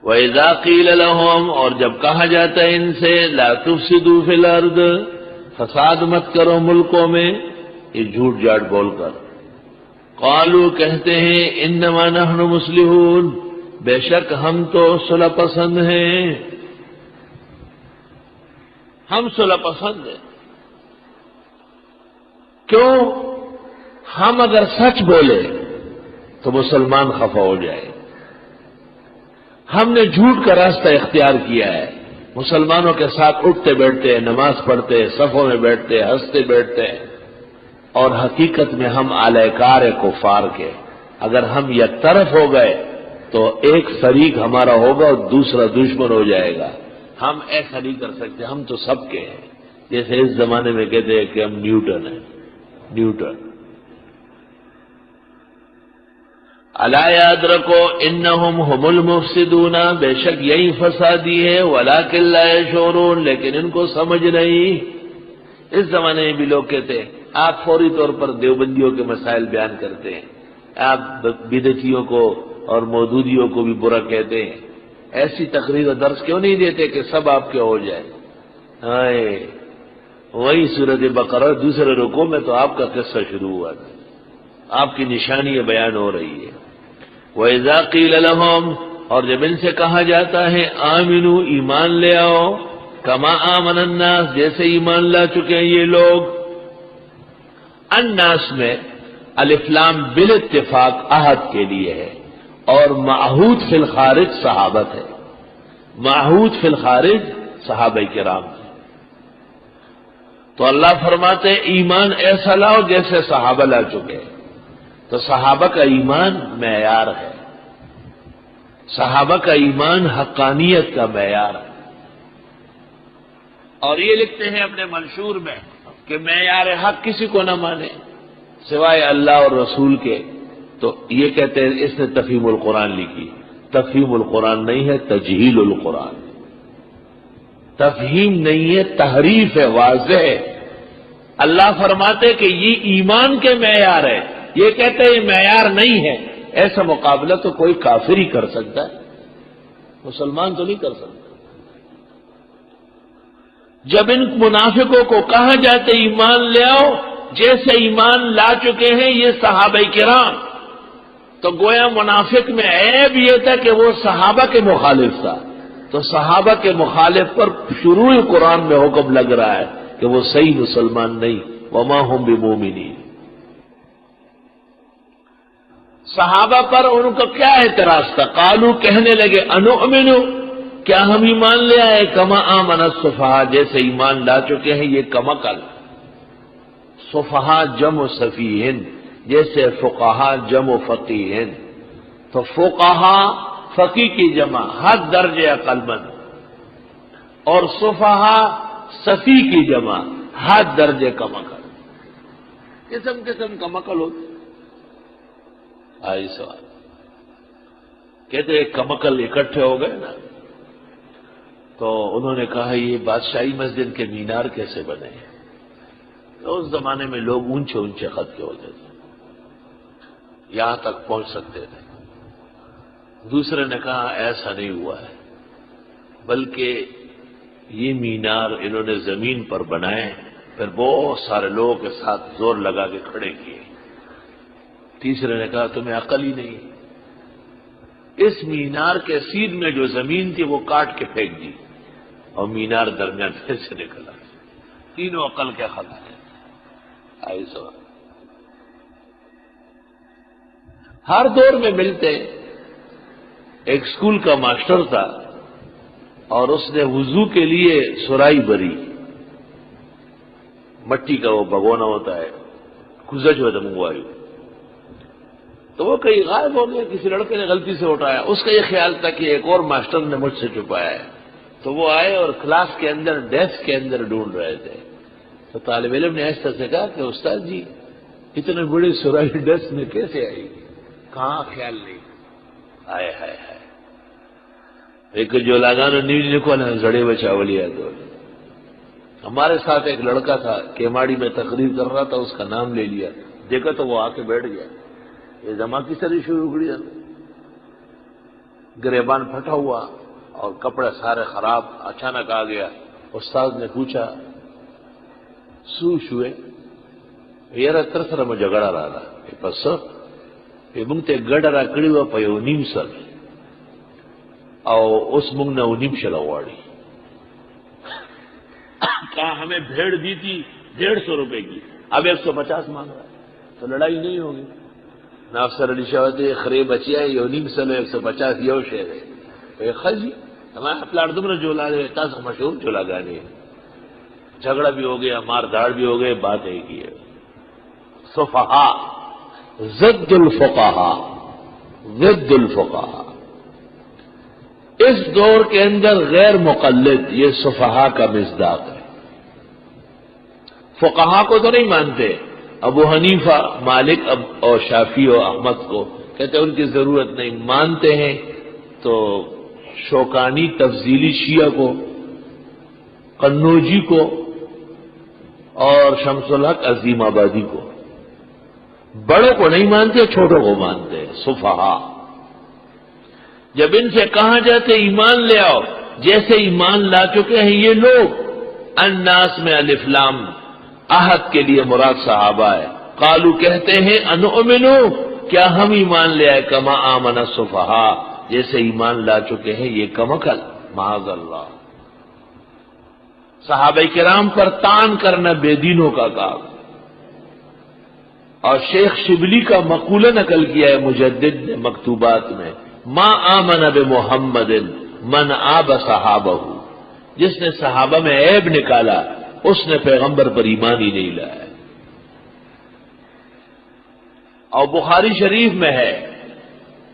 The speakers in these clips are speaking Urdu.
وَإِذَا قِيلَ لَهُمْ، اور جب کہا جاتا ہے ان سے لَا تُفْسِدُوا فِي الْأَرْضِ، فساد مت کرو ملکوں میں، یہ جھوٹ جاٹ بول کر، قالوا کہتے ہیں انما نحن مصلحون، بے شک ہم تو صلح پسند ہیں، ہم صلح پسند ہیں۔ کیوں؟ ہم اگر سچ بولے تو مسلمان خفا ہو جائے، ہم نے جھوٹ کا راستہ اختیار کیا ہے، مسلمانوں کے ساتھ اٹھتے بیٹھتے ہیں، نماز پڑھتے ہیں، صفوں میں بیٹھتے ہیں، ہنستے بیٹھتے ہیں، اور حقیقت میں ہم اعلیکار کفار کے۔ اگر ہم یک طرف ہو گئے تو ایک فریق ہمارا ہوگا اور دوسرا دشمن ہو جائے گا، ہم ایسا نہیں کر سکتے، ہم تو سب کے ہیں۔ جیسے اس زمانے میں کہتے ہیں کہ ہم نیوٹن ہیں، نیوٹن۔ الا یاد رکھو انہم هم المفسدون، بے شک یہی فسادی ہے، ولکن لا یشعرون، لیکن ان کو سمجھ نہیں۔ اس زمانے میں بھی لوگ کہتے ہیں، آپ فوری طور پر دیوبندیوں کے مسائل بیان کرتے ہیں، آپ بدعتیوں کو اور مودودیوں کو بھی برا کہتے ہیں، ایسی تقریر و درس کیوں نہیں دیتے کہ سب آپ کے ہو جائے؟ ہائے، وہی سورۃ بقرہ دوسرے رکوع میں تو آپ کا قصہ شروع ہوا تھا، آپ کی نشانی بیان ہو رہی ہے۔ وَإِذَا قِيلَ لَهُمْ، اور جب ان سے کہا جاتا ہے آمنو، ایمان لے آؤ، کما آمن الناس، جیسے ایمان لا چکے ہیں یہ لوگ۔ الناس میں الف لام بالاتفاق عہد کے لیے ہے، اور معہود فی الخارج صحابت ہے، معہود فی الخارج صحابہ کرام ہے۔ تو اللہ فرماتے ہیں ایمان ایسا لاؤ جیسے صحابہ لا چکے، تو صحابہ کا ایمان معیار ہے، صحابہ کا ایمان حقانیت کا معیار ہے۔ اور یہ لکھتے ہیں اپنے منشور میں کہ معیار حق کسی کو نہ مانے سوائے اللہ اور رسول کے، تو یہ کہتے ہیں اس نے تفہیم القرآن لکھی۔ تفہیم القرآن نہیں ہے، تجہیل القرآن، تفہیم نہیں ہے، تحریف ہے، واضح ہے۔ اللہ فرماتے کہ یہ ایمان کے معیار ہے، یہ کہتے ہیں یہ معیار نہیں ہے۔ ایسا مقابلہ تو کوئی کافر ہی کر سکتا ہے، مسلمان تو نہیں کر سکتا۔ جب ان منافقوں کو کہا جاتا ایمان لے آؤ جیسے ایمان لا چکے ہیں یہ صحابہ کرام، تو گویا منافق میں عیب یہ تھا کہ وہ صحابہ کے مخالف تھا، تو صحابہ کے مخالف پر شروع قرآن میں حکم لگ رہا ہے کہ وہ صحیح مسلمان نہیں، وما هم بمؤمنین۔ صحابہ پر ان کا کیا اعتراض تھا؟ قالو، کہنے لگے انؤمن، کیا ہم ایمان لے آئے، کما آمن السفہاء، جیسے ایمان لا چکے ہیں یہ کمعقل۔ سفہاء جمع سفیہن، جیسے فقہاء جمع فقیہن، تو فقہاء فقی کی جمع حد درجے عقل مند، اور سفہاء سفی کی جمع حد درجے کمعقل۔ قسم قسم کمعقل ہوتے۔ آئی سوال کہتے ہیں کمعقل اکٹھے ہو گئے نا، تو انہوں نے کہا یہ بادشاہی مسجد کے مینار کیسے بنے ہیں؟ تو اس زمانے میں لوگ اونچے اونچے خط کے ہوتے تھے، یہاں تک پہنچ سکتے تھے۔ دوسرے نے کہا ایسا نہیں ہوا ہے، بلکہ یہ مینار انہوں نے زمین پر بنائے، پھر بہت سارے لوگوں کے ساتھ زور لگا کے کھڑے کیے۔ تیسرے نے کہا تمہیں عقل ہی نہیں، اس مینار کے سیدھ میں جو زمین تھی وہ کاٹ کے پھینک دی اور مینار درمیان پھر سے نکلا۔ تینوں عقل کے خط ہیں۔ آئی سوال ہر دور میں ملتے۔ ایک اسکول کا ماسٹر تھا اور اس نے وضو کے لیے سرائی بری، مٹی کا وہ بھگونا ہوتا ہے، کزج ہوتا منگوائی، تو وہ کہیں غائب ہو گیا، کسی لڑکے نے غلطی سے اٹھایا۔ اس کا یہ خیال تھا کہ ایک اور ماسٹر نے مجھ سے چھپایا ہے، تو وہ آئے اور کلاس کے اندر ڈیسک کے اندر ڈھونڈ رہے تھے۔ تو طالب علم نے ایسا سے کہا کہ استاد جی اتنے بڑی سرائی ڈیسک میں کیسے آئے گی؟ کہاں خیال نہیں۔ ہائے ہائے ہائے، ایک جو لگانا نیوز کو نا زڑے بچاولی ہے۔ تو ہمارے ساتھ ایک لڑکا تھا، کیماڑی میں تقریر کر رہا تھا، اس کا نام لے لیا، دیکھا تو وہ آ کے بیٹھ گیا، یہ جمع کی سری شروع ہوئی ہے۔ گریبان پھٹا ہوا اور کپڑے سارے خراب. اچانک آ گیا. استاد نے پوچھا سوش ہوئے یار تر سره مو جګړه رااله پس په موږ ته ګډه را کړی و په یو نیم سر او اوس موږ نه نیم شل غواړي. کہا ہمیں بھیڑ دی تھی 150 روپے کی, اب 150 مانگ رہا ہے, تو لڑائی نہیں ہوگی. نہ افسر علی شاہ دے خرے بچیا یو نیم سلو 150 یو شعر ہے خجی ہمارا پلاٹ دمر جولا دے تاس مشہور جولا گانے. جھگڑا بھی ہو گیا, مار دھاڑ بھی ہو گئے, بات ایک ہی ہے. صفحاء ضد الفقہاء, ضد الفقہاء. اس دور کے اندر غیر مقلد یہ صفحاء کا مصداق ہے. فقہاء کو تو نہیں مانتے, ابو حنیفہ, مالک اور شافعی اور احمد کو کہتے ہیں ان کی ضرورت نہیں. مانتے ہیں تو شوکانی تفضیلی شیعہ کو, قنوجی کو اور شمس الحق عظیم آبادی کو. بڑوں کو نہیں مانتے, چھوٹوں کو مانتے ہیں. صفحاء جب ان سے کہا جاتے ایمان لے آؤ, جیسے ایمان لا چکے ہیں یہ لوگ. الناس میں الف لام عہد کے لیے مراد صحابہ ہے. قالو کہتے ہیں انؤمنو کیا ہم ایمان لے آئے, کما آمن الصفحاء جیسے ایمان لا چکے ہیں یہ کمکل. معاذ اللہ. صحابہ کرام پر طعن کرنا بے دینوں کا کام. اور شیخ شبلی کا مقولہ نقل کیا ہے مجدد نے مکتوبات میں, ما آمن بمحمد من آب صحابہ, جس نے صحابہ میں عیب نکالا اس نے پیغمبر پر ایمان ہی نہیں لایا. اور بخاری شریف میں ہے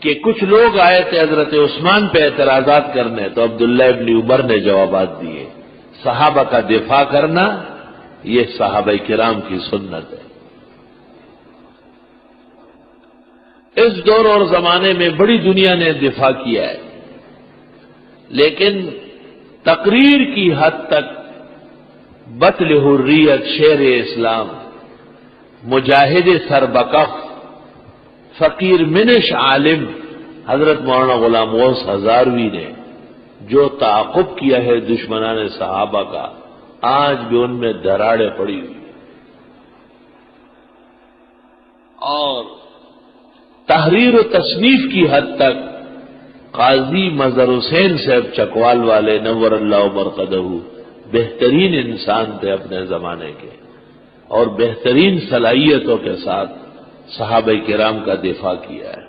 کہ کچھ لوگ آئے تھے حضرت عثمان پہ اعتراضات کرنے, تو عبداللہ ابن عمر نے جوابات دیے. صحابہ کا دفاع کرنا یہ صحابہ کرام کی سنت ہے. اس دور اور زمانے میں بڑی دنیا نے دفاع کیا ہے, لیکن تقریر کی حد تک بطل حریت, شیر اسلام, مجاہد سربکف, فقیر منش عالم حضرت مولانا غلام غوث ہزاروی نے جو تعاقب کیا ہے دشمنان صحابہ کا, آج بھی ان میں دراڑیں پڑی ہوئی. اور تحریر و تصنیف کی حد تک قاضی مظہر حسین صاحب چکوال والے نور اللہ مرقدہ بہترین انسان تھے اپنے زمانے کے, اور بہترین صلاحیتوں کے ساتھ صحابہ کرام کا دفاع کیا ہے.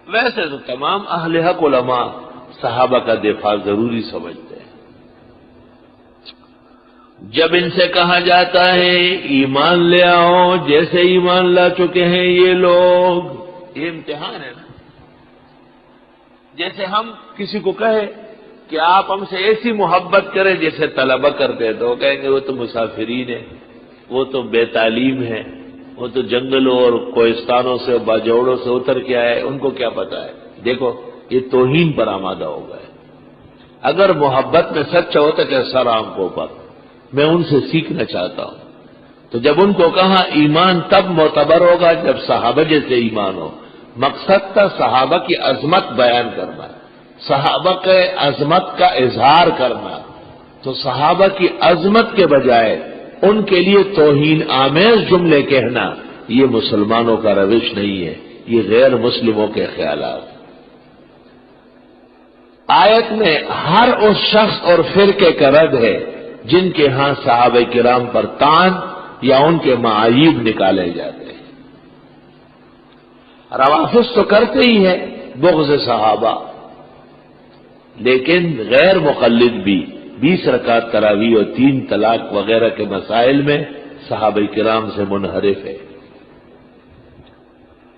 ویسے تو تمام اہل حق علماء صحابہ کا دفاع ضروری سمجھتے ہیں. جب ان سے کہا جاتا ہے ایمان لے آؤ جیسے ایمان لا چکے ہیں یہ لوگ, یہ امتحان ہے نا. جیسے ہم کسی کو کہے کہ آپ ہم سے ایسی محبت کریں جیسے طلبہ کرتے ہیں, تو وہ کہیں گے وہ تو مسافرین ہیں, وہ تو بے تعلیم ہے, وہ تو جنگلوں اور کوہستانوں سے باجوڑوں سے اتر کے آئے, ان کو کیا پتا ہے. دیکھو یہ توہین پر آمادہ ہو گئے. اگر محبت میں سچا ہوتا کہ سر آنکھوں پر, میں ان سے سیکھنا چاہتا ہوں. تو جب ان کو کہا ایمان تب معتبر ہوگا جب صحابہ جیسے ایمان ہو. مقصد تھا صحابہ کی عظمت بیان کرنا, صحابہ کے عظمت کا اظہار کرنا. تو صحابہ کی عظمت کے بجائے ان کے لیے توہین آمیز جملے کہنا یہ مسلمانوں کا روش نہیں ہے, یہ غیر مسلموں کے خیالات. آیت میں ہر اس شخص اور فرقے کا رد ہے جن کے ہاں صحابہ کرام پر طعن یا ان کے معایب نکالے جاتے ہیں. روافض تو کرتے ہی ہیں بغض صحابہ, لیکن غیر مقلد بھی 20 رکعت تراویح اور 3 طلاق وغیرہ کے مسائل میں صحابہ کرام سے منحرف ہے.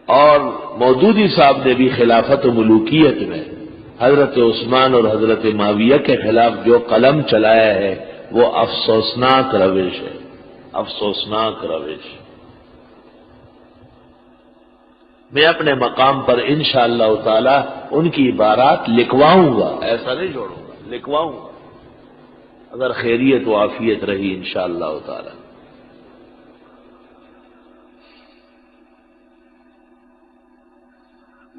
اور مودودی صاحب نے بھی خلافت و ملوکیت میں حضرت عثمان اور حضرت معاویہ کے خلاف جو قلم چلایا ہے وہ افسوسناک روش ہے, افسوسناک روش. میں اپنے مقام پر انشاءاللہ تعالی ان کی عبارات لکھواؤں گا, ایسا نہیں چھوڑوں گا, لکھواؤں گا اگر خیریت و عافیت رہی انشاءاللہ تعالی.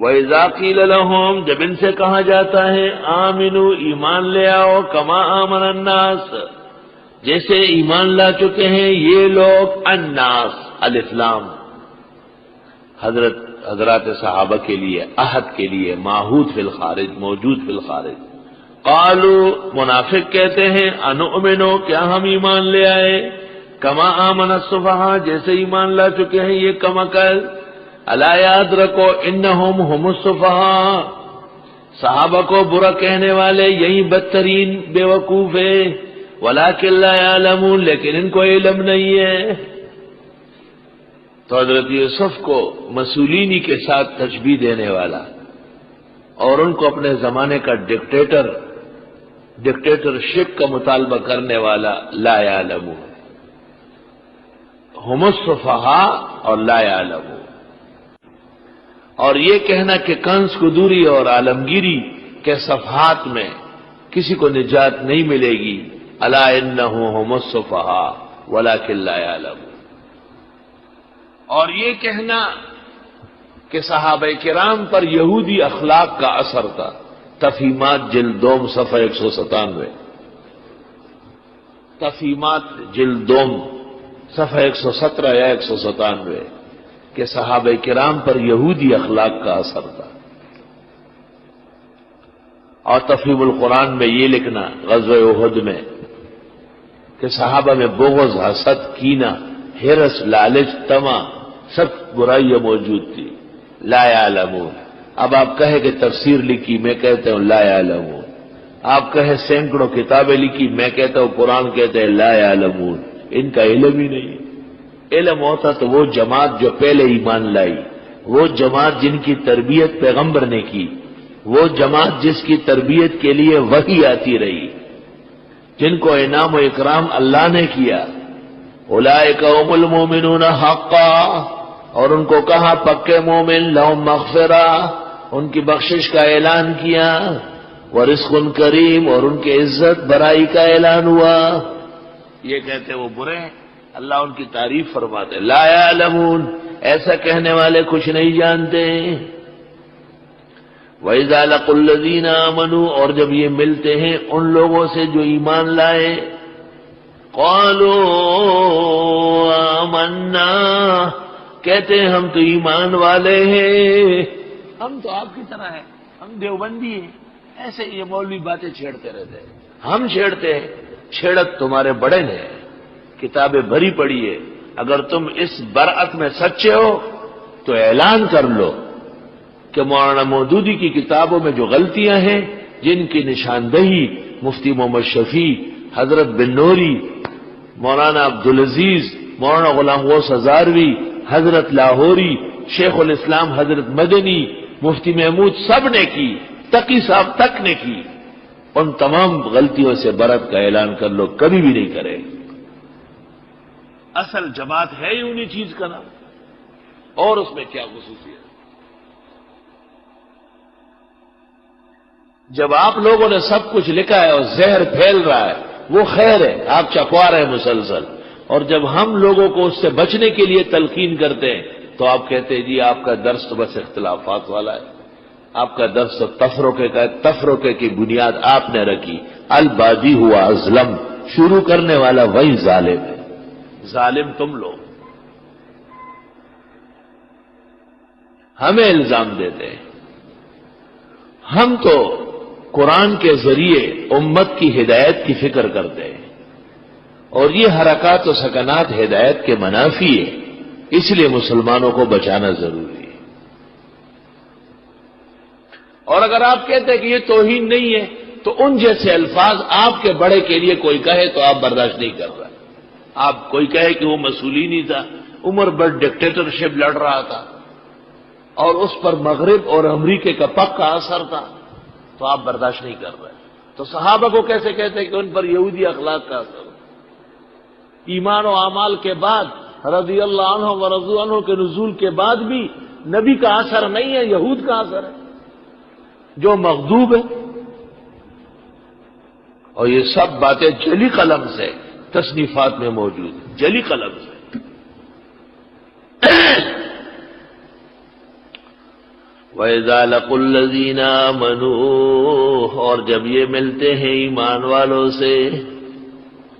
وَإِذَا قِيلَ لَهُمْ جب ان سے کہا جاتا ہے آمنوا ایمان لے آؤ کما آمن الناس جیسے ایمان لا چکے ہیں یہ لوگ الناس الف لام حضرات صحابہ کے لیے عہد کے لیے معہود فی الخارج موجود فی الخارج قالوا منافق کہتے ہیں انؤمنو کیا ہم ایمان لے آئے کما آمن السفہاء جیسے ایمان لا چکے ہیں یہ کم عقل الا یاد رکھو انہم هم السفہاء صحابہ کو برا کہنے والے یہی بدترین بے وقوف ہے ولکن لا یعلمون لیکن ان کو علم نہیں ہے. تو حضرت یوسف کو مسولینی کے ساتھ تشبیہ دینے والا اور ان کو اپنے زمانے کا ڈکٹیٹرشپ کا مطالبہ کرنے والا لا یعلمون هم السفہاء اور لا یعلمون اور یہ کہنا کہ کنز قدوری اور عالمگیری کے صفحات میں کسی کو نجات نہیں ملے گی الا انہم هم السفہاء ولکن لا یعلمون اور یہ کہنا کہ صحابہ کرام پر یہودی اخلاق کا اثر تھا تفہیمات جلد دوم صفحہ 197 تفہیمات جلد دوم صفحہ 117 یا 197 کہ صحابہ کرام پر یہودی اخلاق کا اثر تھا. اور تفہیم القرآن میں یہ لکھنا غزوہ احد میں کہ صحابہ میں بغض حسد کینہ ہرس لالچ طمع سب برائیاں موجود تھی. لا یعلمون اب آپ کہے کہ تفسیر لکھی میں کہتا ہوں لا یعلمون آپ کہے سینکڑوں کتابیں لکھی میں کہتا ہوں قرآن کہتے ہیں لا یعلمون ان کا علم ہی نہیں. علم ہوتا تو وہ جماعت جو پہلے ایمان لائی وہ جماعت جن کی تربیت پیغمبر نے کی وہ جماعت جس کی تربیت کے لیے وحی آتی رہی جن کو انعام و اکرام اللہ نے کیا اولئک هم المؤمنون حقا اور ان کو کہا پکے مومن لہم مغفرہ ان کی بخشش کا اعلان کیا ورزق کریم اور ان کی عزت برائی کا اعلان ہوا. یہ کہتے وہ برے ہیں اللہ ان کی تعریف فرماتے لا یعلمون ایسا کہنے والے کچھ نہیں جانتے. وَإِذَا لَقُوا الَّذِينَ آمَنُوا اور جب یہ ملتے ہیں ان لوگوں سے جو ایمان لائے قَالُوا آمَنَّا کہتے ہیں ہم تو ایمان والے ہیں ہم تو آپ کی طرح ہیں ہم دیوبندی ہیں. ایسے یہ مولوی باتیں چھیڑتے رہتے ہیں ہم چھیڑتے ہیں چھیڑت تمہارے بڑے نے کتابیں بھری پڑی ہے اگر تم اس برأت میں سچے ہو تو اعلان کر لو کہ مولانا مودودی کی کتابوں میں جو غلطیاں ہیں جن کی نشاندہی مفتی محمد شفیع حضرت بن نوری مولانا عبدالعزیز مولانا غلام غوث ہزاروی حضرت لاہوری شیخ الاسلام حضرت مدنی مفتی محمود سب نے کی تقی صاحب تک نے کی ان تمام غلطیوں سے برأت کا اعلان کر لو کبھی بھی نہیں کرے. اصل جماعت ہے ہی انہی چیز کا نام اور اس میں کیا خصوصیت. جب آپ لوگوں نے سب کچھ لکھا ہے اور زہر پھیل رہا ہے وہ خیر ہے آپ چکوا رہے ہیں مسلسل اور جب ہم لوگوں کو اس سے بچنے کے لیے تلقین کرتے ہیں تو آپ کہتے ہیں جی آپ کا درس تو بس اختلافات والا ہے آپ کا درس تفرقے کا تفرقے کی بنیاد آپ نے رکھی البادی ہوا ازلم شروع کرنے والا وہی ظالم ہے ظالم تم لوگ ہمیں الزام دیتے ہیں. ہم تو قرآن کے ذریعے امت کی ہدایت کی فکر کرتے ہیں اور یہ حرکات و سکنات ہدایت کے منافی ہے اس لیے مسلمانوں کو بچانا ضروری ہے. اور اگر آپ کہتے ہیں کہ یہ توہین نہیں ہے تو ان جیسے الفاظ آپ کے بڑے کے لیے کوئی کہے تو آپ برداشت نہیں کر رہے. آپ کوئی کہے کہ وہ مسولینی تھا عمر بھر ڈکٹیٹرشپ لڑ رہا تھا اور اس پر مغرب اور امریکہ کا پکا اثر تھا تو آپ برداشت نہیں کر رہے. تو صحابہ کو کیسے کہتے ہیں کہ ان پر یہودی اخلاق کا اثر ایمان و اعمال کے بعد رضی اللہ عنہ و رضوا عنہ کے نزول کے بعد بھی نبی کا اثر نہیں ہے یہود کا اثر ہے جو مغضوب ہے. اور یہ سب باتیں جلی قلم سے تصنیفات میں موجود ہیں جلی قلم سے. وَإِذَا لَقُوا الَّذِينَ آمَنُوا، اور جب یہ ملتے ہیں ایمان والوں سے،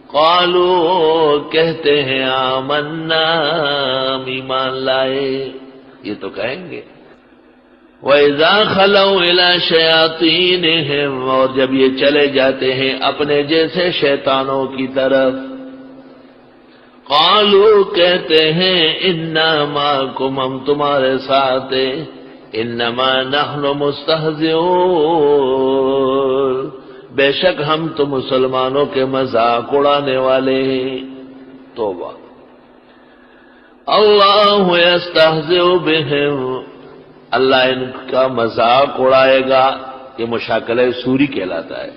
قالوا، کہتے ہیں آمنا، ہم ایمان لائے، یہ تو کہیں گے۔ وَإِذَا خَلَوْا إِلَى شَيَاطِينِهِمْ، اور جب یہ چلے جاتے ہیں اپنے جیسے شیطانوں کی طرف، قالوا، کہتے ہیں اِنَّا مَعَكُمْ، ہم تمہارے ساتھ ہیں، انما نحن مستہزئون، بے شک ہم تو مسلمانوں کے مذاق اڑانے والے ہیں۔ توبہ۔ اللہ یستہزئ بہم، اللہ ان کا مذاق اڑائے گا، یہ مشاکلہ سوری کہلاتا ہے،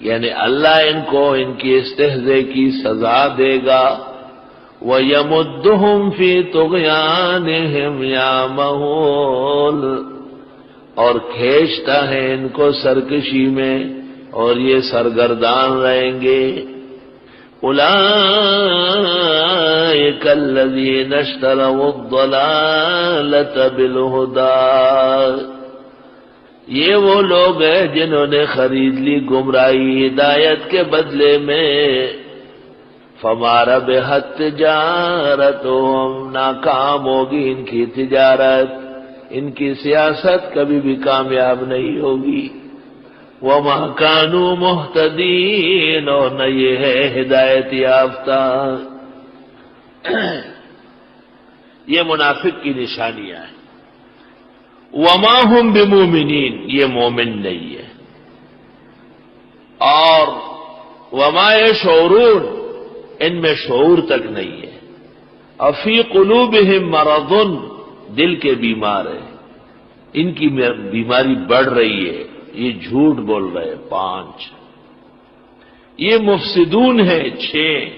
یعنی اللہ ان کو ان کی استہزاء کی سزا دے گا۔ وَيَمُدُّهُمْ فِي طُغْيَانِهِمْ يَعْمَهُونَ، اور کھینچتا ہے ان کو سرکشی میں، اور یہ سرگردان رہیں گے۔ أُولَئِكَ الَّذِينَ اشْتَرَوُا الضَّلَالَةَ بِالْهُدَىٰ، یہ وہ لوگ ہیں جنہوں نے خرید لی گمراہی ہدایت کے بدلے میں۔ فما ربحت تجارتهم، ناکام ہوگی ان کی تجارت، ان کی سیاست کبھی بھی کامیاب نہیں ہوگی۔ وما كانوا مهتدين، اور نہ یہ ہے ہدایت یافتہ۔ یہ منافق کی نشانیاں ہیں۔ وما هم بمؤمنین، یہ مومن نہیں ہے۔ اور وما يشعرون، ان میں شعور تک نہیں ہے۔ افی قلوبہم مرض، دل کے بیمار ہیں، ان کی بیماری بڑھ رہی ہے، یہ جھوٹ بول رہے ہیں 5، یہ مفسدون ہے 6،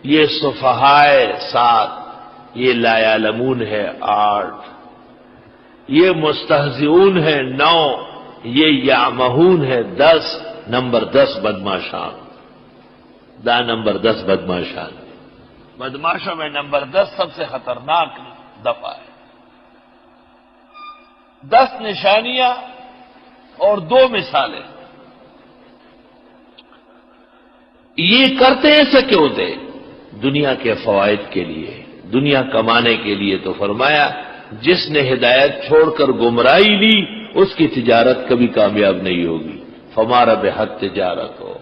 یہ سفہائے 7، یہ لا یعلمون ہے 8، یہ مستہزئون ہے 9، یہ یعمہون ہے 10، نمبر 10 بدماشان، نمبر 10 بدماشان، بدماشوں میں نمبر 10 سب سے خطرناک دفعہ ہے۔ 10 نشانیاں اور 2 مثالیں۔ یہ کرتے ایسا کیوں تھے؟ دنیا کے فوائد کے لیے، دنیا کمانے کے لیے۔ تو فرمایا جس نے ہدایت چھوڑ کر گمراہی لی، اس کی تجارت کبھی کامیاب نہیں ہوگی۔ فما ربحت تجارت ہو،